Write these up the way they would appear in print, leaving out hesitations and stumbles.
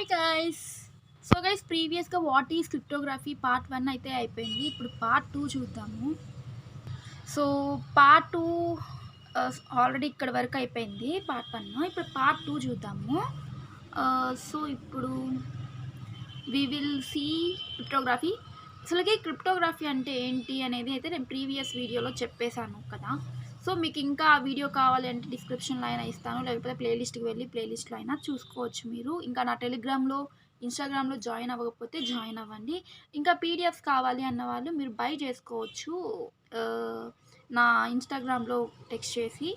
Hi guys. So guys, ప్రీవియస్గా what is cryptography part 1 అయితే అయిపోయింది. ఇప్పుడు పార్ట్ 2 చూద్దాము. సో పార్ట్ 2 ఆల్రెడీ ఇక్కడ వరకు అయిపోయింది పార్ట్ 1. ఇప్పుడు పార్ట్ 2 చూద్దాము. సో ఇప్పుడు వి విల్ సీ క్రిప్టోగ్రఫీ. అసలుకి క్రిప్టోగ్రఫీ అంటే ఏంటి అనేది అయితే నేను ప్రీవియస్ వీడియోలో చెప్పేశాను కదా. సో మీకు ఇంకా ఆ వీడియో కావాలి అంటే డిస్క్రిప్షన్లో అయినా ఇస్తాను, లేకపోతే ప్లేలిస్ట్కి వెళ్ళి ప్లేలిస్ట్లో అయినా చూసుకోవచ్చు మీరు. ఇంకా నా టెలిగ్రామ్లో, ఇన్స్టాగ్రామ్లో జాయిన్ అవ్వకపోతే జాయిన్ అవ్వండి. ఇంకా పీడిఎఫ్స్ కావాలి అన్న వాళ్ళు మీరు బై చేసుకోవచ్చు నా ఇన్స్టాగ్రామ్లో టెక్స్ట్ చేసి.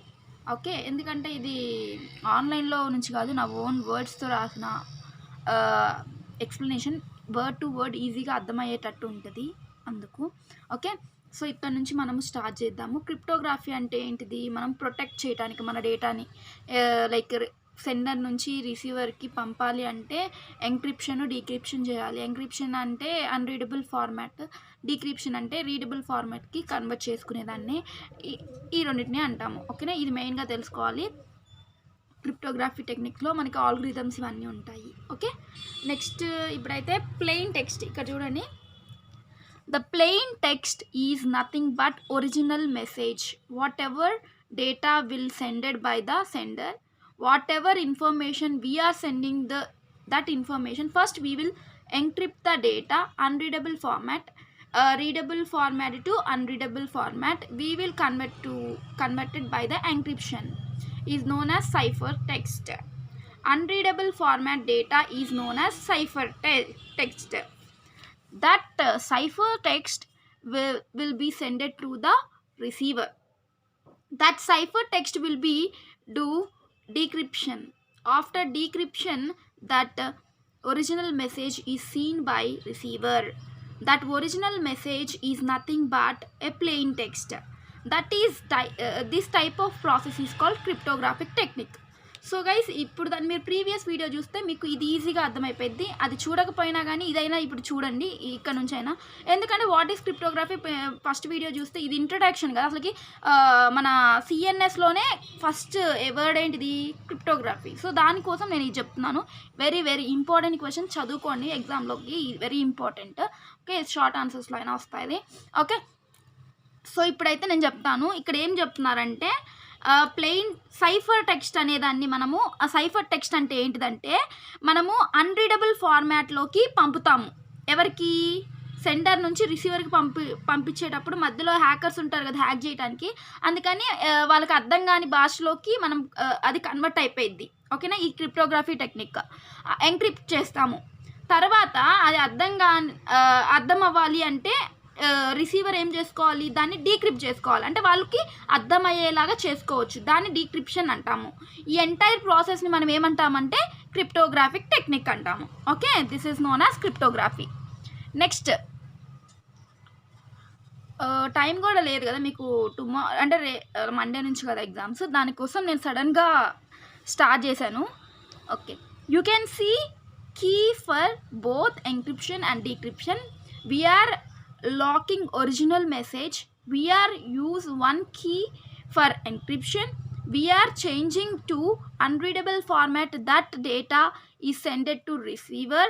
ఓకే, ఎందుకంటే ఇది ఆన్లైన్లో నుంచి కాదు, నా ఓన్ వర్డ్స్తో రాసిన ఎక్స్ప్లెనేషన్, వర్డ్ టు వర్డ్ ఈజీగా అర్థమయ్యేటట్టు ఉంటుంది అందుకు. ఓకే, సో ఇక్కడ నుంచి మనము స్టార్ట్ చేద్దాము. క్రిప్టోగ్రఫీ అంటే ఏంటిది? మనం ప్రొటెక్ట్ చేయడానికి మన డేటాని లైక్ సెండర్ నుంచి రిసీవర్కి పంపాలి అంటే ఎంక్రిప్షన్, డీక్రిప్షన్ చేయాలి. ఎంక్రిప్షన్ అంటే అన్రీడబుల్ ఫార్మాట్, డీక్రిప్షన్ అంటే రీడబుల్ ఫార్మాట్కి కన్వర్ట్ చేసుకునేదాన్ని. ఈ రెండింటిని అంటాము. ఓకేనా, ఇది మెయిన్గా తెలుసుకోవాలి. క్రిప్టోగ్రఫీ టెక్నిక్లో మనకి ఆల్గోరిథమ్స్ ఇవన్నీ ఉంటాయి. ఓకే, నెక్స్ట్ ఇప్పుడైతే ప్లెయిన్ టెక్స్ట్. ఇక్కడ చూడండి, the plain text is nothing but original message. Whatever data will sended by the sender, whatever information we are sending that information, first we will encrypt the data, unreadable format, readable format to unreadable format we will converted by the encryption is known as ciphertext. Unreadable format data is known as ciphertext. That ciphertext will be sent to the receiver. That ciphertext will be do decryption. After decryption, that original message is seen by receiver. That original message is nothing but a plain text. That is this type of process is called cryptographic technique. So guys, ఇప్పుడు దాన్ని మీరు previous video చూస్తే మీకు ఇది ఈజీగా అర్థమైపోయింది. అది చూడకపోయినా కానీ ఇదైనా ఇప్పుడు చూడండి ఇక్కడ నుంచి అయినా. ఎందుకంటే what is cryptography first video చూస్తే ఇది ఇంట్రడక్షన్ కదా. అసలుకి మన సిఎన్ఎస్లోనే ఫస్ట్ వర్డ్ ఏంటిది? క్రిప్టోగ్రఫీ. సో దానికోసం నేను ఇది చెప్తున్నాను. వెరీ వెరీ ఇంపార్టెంట్ క్వశ్చన్, చదువుకోండి ఎగ్జామ్లోకి, వెరీ ఇంపార్టెంట్. ఓకే, షార్ట్ ఆన్సర్స్లో అయినా వస్తాయి. ఓకే, సో ఇప్పుడైతే నేను చెప్తాను. ఇక్కడ ఏం చెప్తున్నారంటే ప్లెయిన్ సైఫర్ టెక్స్ట్ అనేదాన్ని మనము, ఆ సైఫర్ టెక్స్ట్ అంటే ఏంటిదంటే మనము అన్రీడబుల్ ఫార్మాట్లోకి పంపుతాము. ఎవరికి? సెండర్ నుంచి రిసీవర్కి పంపించేటప్పుడు మధ్యలో హ్యాకర్స్ ఉంటారు కదా, హ్యాక్ చేయడానికి. అందుకని వాళ్ళకి అర్థం కాని భాషలోకి మనం అది కన్వర్ట్ అయిపోయింది. ఓకేనా, ఈ క్రిప్టోగ్రఫీ టెక్నిక్ ఎంక్రిప్ట్ చేస్తాము. తర్వాత అది అర్థం అవ్వాలి అంటే రిసీవర్ ఏం చేసుకోవాలి? దాన్ని డీక్రిప్ట్ చేసుకోవాలి. అంటే వాళ్ళకి అర్థమయ్యేలాగా చేసుకోవచ్చు, దాన్ని డీక్రిప్షన్ అంటాము. ఈ ఎంటైర్ ప్రాసెస్ని మనం ఏమంటామంటే క్రిప్టోగ్రాఫిక్ టెక్నిక్ అంటాము. Okay, this is known as cryptography. Next, time కూడా లేదు కదా మీకు, అంటే మండే నుంచి కదా ఎగ్జామ్స్, దానికోసం నేను సడన్గా స్టార్ట్ చేశాను. Okay, you can see key for both encryption and decryption. We are locking original message. We are use one key for encryption. We are changing to unreadable format. That data is sent to receiver.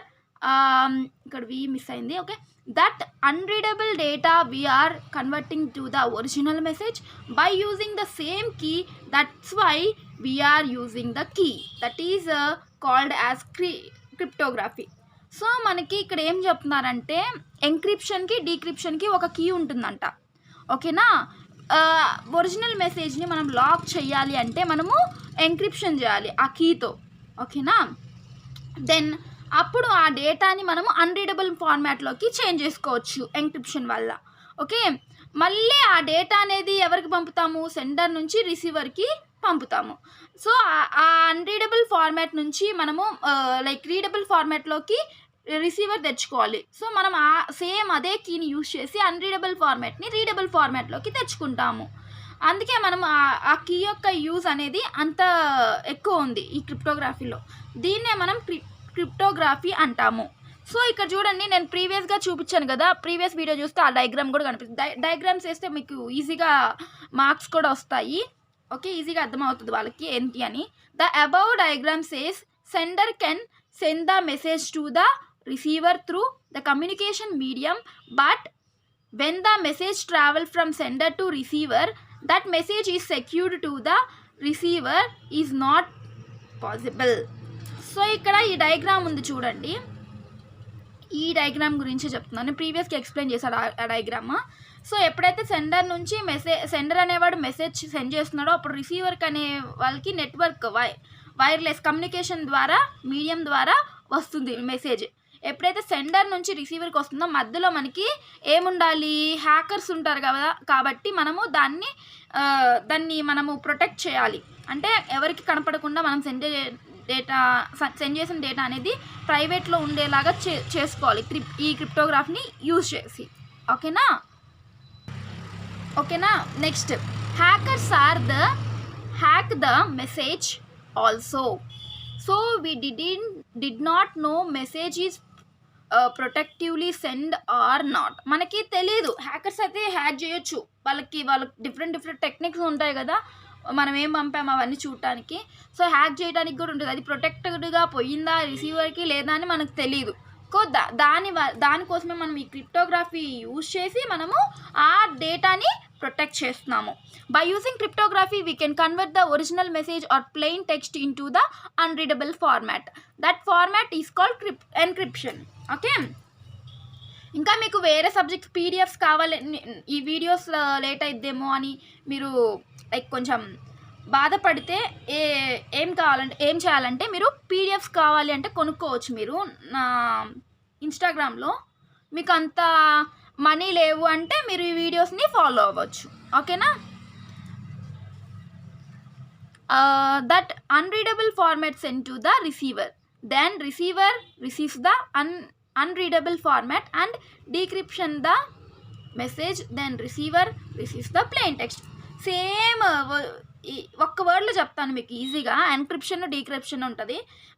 Ikkada we miss ayindi. Okay, that unreadable data we are converting to the original message by using the same key. That's why we are using the key. That is called as cryptography. So మనకి ఇక్కడ ఏం చెప్తున్నారంటే ఎంక్రిప్షన్కి, డీక్రిప్షన్కి ఒక key ఉంటుందంట. ఓకేనా, original మెసేజ్ని మనం lock చేయాలి అంటే మనము ఎంక్రిప్షన్ చేయాలి ఆ కీతో. ఓకేనా, దెన్ అప్పుడు ఆ డేటాని మనము అన్రీడబుల్ ఫార్మాట్లోకి చేంజ్ చేసుకోవచ్చు ఎంక్రిప్షన్ వల్ల. ఓకే, మళ్ళీ ఆ డేటా అనేది ఎవరికి పంపుతాము? సెండర్ నుంచి రిసీవర్కి పంపుతాము. సో ఆ అన్రీడబుల్ ఫార్మాట్ నుంచి మనము లైక్ రీడబుల్ ఫార్మాట్లోకి రిసీవర్ తెచ్చుకోవాలి. సో మనం సేమ్ అదే కీని యూజ్ చేసి అన్రీడబుల్ ఫార్మాట్ని రీడబుల్ ఫార్మాట్లోకి తెచ్చుకుంటాము. అందుకే మనం ఆ కీ యొక్క యూజ్ అనేది అంత ఎక్కువ ఉంది ఈ క్రిప్టోగ్రఫీలో. దీన్నే మనం క్రిప్టోగ్రఫీ అంటాము. సో ఇక్కడ చూడండి, నేను ప్రీవియస్గా చూపించాను కదా, ప్రీవియస్ వీడియో చూస్తే ఆ డయాగ్రామ్ కూడా కనిపిస్తుంది. డయాగ్రామ్స్ వేస్తే మీకు ఈజీగా మార్క్స్ కూడా వస్తాయి. ఓకే, ఈజీగా అర్థమవుతుంది వాళ్ళకి ఏంటి అని. The above diagram says sender can send the message to the receiver through the communication medium, but when the message travel from sender to receiver, that message is secured to the receiver is not possible. So ఇక్కడ ఈ diagram ఉంది చూడండి, ఈ diagram గురించి చెప్తున్నాను. ప్రీవియస్గా explain చేశాడు ఆ డయాగ్రామ్. సో ఎప్పుడైతే సెండర్ అనేవాడు మెసేజ్ సెండ్ చేస్తున్నాడో అప్పుడు రిసీవర్కి అనే వాళ్ళకి నెట్వర్క్ వైర్లెస్ కమ్యూనికేషన్ ద్వారా మీడియం ద్వారా వస్తుంది మెసేజ్. ఎప్పుడైతే సెండర్ నుంచి రిసీవర్కి వస్తుందో మధ్యలో మనకి ఏముండాలి, హ్యాకర్స్ ఉంటారు కదా, కాబట్టి మనము దాన్ని మనము ప్రొటెక్ట్ చేయాలి. అంటే ఎవరికి కనపడకుండా మనం సెండ్ చేసిన డేటా అనేది ప్రైవేట్లో ఉండేలాగా చేసుకోవాలి ఈ క్రిప్టోగ్రాఫ్ని యూజ్ చేసి. ఓకేనా. Next, hackers hack the message also. So we did not know message is protectively send or not. మనకి తెలియదు, హ్యాకర్స్ అయితే హ్యాక్ చేయొచ్చు, వాళ్ళకి డిఫరెంట్ టెక్నిక్స్ ఉంటాయి కదా మనం ఏం పంపాము అవన్నీ చూడటానికి. సో హ్యాక్ చేయడానికి కూడా ఉంటుంది, అది ప్రొటెక్టెడ్గా పోయిందా రిసీవర్కి లేదా అని మనకు తెలియదు. దానికోసమే మనం ఈ క్రిప్టోగ్రఫీ యూజ్ చేసి మనము ఆ డేటాని ప్రొటెక్ట్ చేస్తున్నాము. By using cryptography we can convert the original message or plain text into the unreadable format. That format is called encryption. Okay. ఇంకా మీకు వేరే సబ్జెక్ట్స్ పీడిఎఫ్స్ కావాలి, ఈ వీడియోస్ లేట్ అయిద్దేమో అని మీరు లైక్ కొంచెం బాధపడితే ఏం చేయాలంటే మీరు పీడిఎఫ్స్ కావాలి అంటే కొనుక్కోవచ్చు మీరు నా ఇన్స్టాగ్రామ్లో. మీకు అంత మనీ లేవు అంటే మీరు ఈ వీడియోస్ని ఫాలో అవ్వచ్చు. ఓకేనా. That unreadable format send to the receiver, then receiver receives the unreadable format and decryption the message, then receiver receives the plain text. Same ఒక్క వర్డ్లో చెప్తాను మీకు ఈజీగా. ఎన్క్రిప్షన్ డీక్రిప్షన్ ఉంటుంది,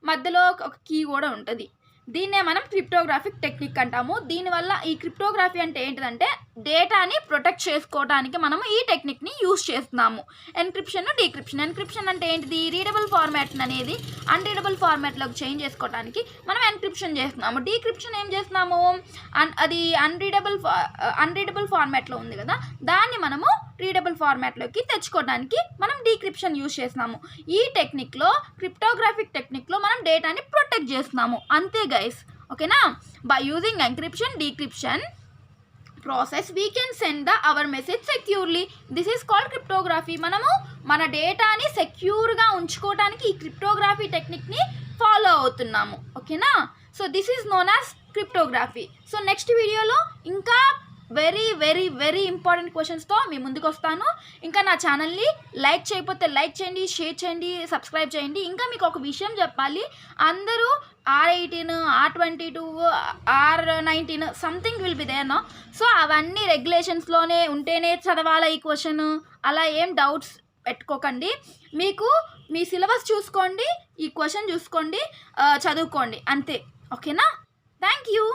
మధ్యలో ఒక కీ కూడా ఉంటుంది. దీన్నే మనం క్రిప్టోగ్రాఫిక్ టెక్నిక్ అంటాము. దీనివల్ల ఈ క్రిప్టోగ్రఫీ అంటే ఏంటిదంటే డేటాని ప్రొటెక్ట్ చేసుకోవడానికి మనము ఈ టెక్నిక్ని యూజ్ చేస్తున్నాము. Encryption decryption. ఎన్క్రిప్షన్ అంటే ఏంటిది, రీడబుల్ ఫార్మాట్ అనేది అన్రీడబుల్ ఫార్మాట్లోకి చేంజ్ చేసుకోవడానికి మనం ఎన్క్రిప్షన్ చేస్తున్నాము. డీక్రిప్షన్ ఏం చేస్తున్నాము, అది అన్రీడబుల్ ఫార్మాట్లో ఉంది కదా, దాన్ని మనము రీడబుల్ ఫార్మాట్లోకి తెచ్చుకోవడానికి మనం డీక్రిప్షన్ యూజ్ చేస్తున్నాము. ఈ టెక్నిక్లో క్రిప్టోగ్రాఫిక్ టెక్నిక్లో మనం డేటాని ప్రొటెక్ట్ చేస్తున్నాము. అంతే గైస్. ఓకేనా. By using encryption decryption process we can send hour message securely. This is called cryptography. మనము మన డేటాని సెక్యూర్గా ఉంచుకోవడానికి ఈ క్రిప్టోగ్రఫీ టెక్నిక్ని ఫాలో అవుతున్నాము. ఓకేనా. So this is known as cryptography. So next వీడియోలో ఇంకా వెరీ వెరీ వెరీ ఇంపార్టెంట్ క్వశ్చన్స్తో మీ ముందుకు వస్తాను. ఇంకా నా ఛానల్ని లైక్ చేయకపోతే లైక్ చేయండి, షేర్ చేయండి, సబ్స్క్రైబ్ చేయండి. ఇంకా మీకు ఒక విషయం చెప్పాలి, అందరూ R18, R22, R19 something will be there no. So అవన్నీ రెగ్యులేషన్స్లోనే ఉంటేనే చదవాలా ఈ క్వశ్చన్, అలా ఏం డౌట్స్ పెట్టుకోకండి. మీకు మీ సిలబస్ చూసుకోండి, ఈ క్వశ్చన్ చూసుకోండి, చదువుకోండి అంతే. ఓకేనా. Thank you.